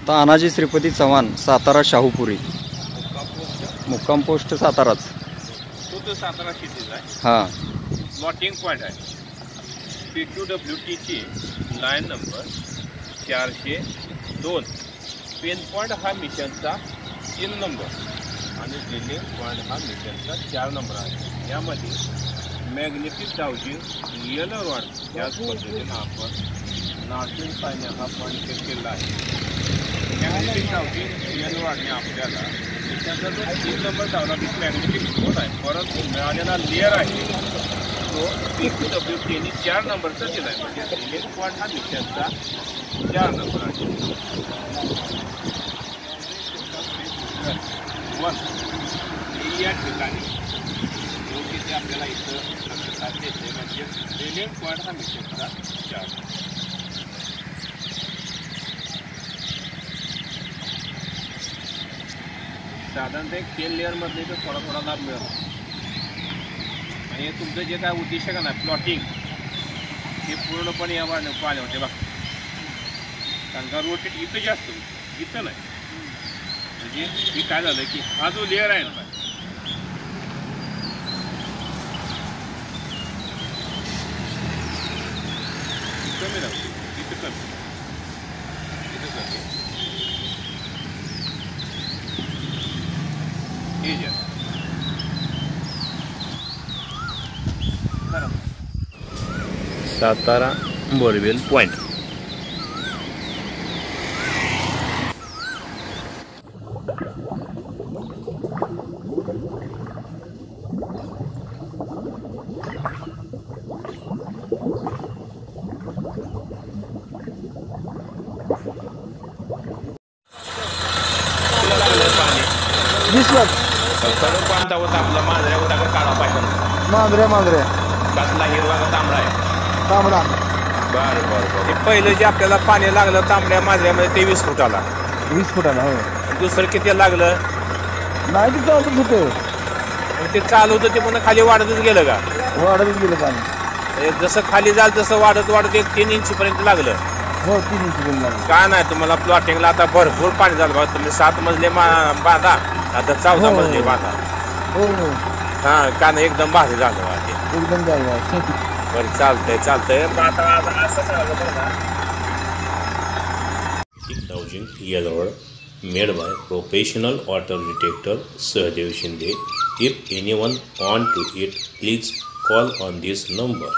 तानाजी श्रीपती चव्हाण, सातारा शाहूपुरी, मुक्काम पोस्ट साताराच। तो सातारा सिटीज आहे। हां, प्लॉटिंग पॉइंट आहे। PQWTची लाईन नंबर 402। पेन पॉइंट हा मिशनचा 3 नंबर आणि ड्रिलिंग पॉइंट हा मिशनचा 4 नंबर आहे। यामध्ये मॅग्नेटिक डाउजिंग येलो रॉड याच पद्धतीनं आपण नाटून पाहिजे हा पॉईंट चेक केला आहे। मॅग्नेटिक डाउजिंग येलो रॉडने आपल्याला त्याचा जो 3 नंबर डावला ती मॅग्नेटिक स्पोर्ट आहे, परंतु मिळालेला लेअर आहे तो PQWTने 4 नंबरचा दिला आहे। म्हणजे ड्रिलिंग पॉइंट हा मिशनचा 4 नंबर आहे। या ठिकाणी योग्य ते आपल्याला इथं प्रतिसाद देते, म्हणजे ड्रिलिंग पॉइंट हा मिशनचा 4। साधारणतः 3 लेअरमधले तर थोडा थोडा लाभ मिळतो आणि तुमचं जे काय उद्देश आहे ना प्लॉटिंग हे पूर्णपणे या पाहिजे होते बघा। कारण का रोटेट इथं जास्त इथं नाही, म्हणजे हे काय झालं की हा जो लेअर आहे ना कमी राहतो, इथं कमी, इथं कमी, हे जास्त सातारा बोरवेल पॉइंट। सर्व कोणता होता आपला मांजऱ्या होता का काळा पाहिजे? मांजऱ्या कसला हिरवा का तांबडा आहे? तांबडा। बरं बरं बरं। ते पहिलं जे आपल्याला पाणी लागलं तांबड्या मांजऱ्यामध्ये ते 20 फुटाला। 20 फुटाला हो। दुसरं किती लागलं? नाही ते चालत होतं, ते चालू होतं ते पुन्हा खाली वाढतच गेलं का? वाढतच गेलं पाणी। जसं खाली जाल तसं वाढत वाढत 3 इंचपर्यंत लागलं। हो 3 इंच पर्यंत लागलं। काय नाही तुम्हाला प्लॉटिंगला आता भरपूर पाणी झालं बघा। तुम्ही 7 मजले बांधा, आता 14 मजले बांधा। हो हो हा का नाही एकदम भारी झालं बघा ते। एकदम जायला। बरं चालतंय dowsing yellow rod made by professional water detector Sahadev Shinde. If anyone want to it, please call on this number.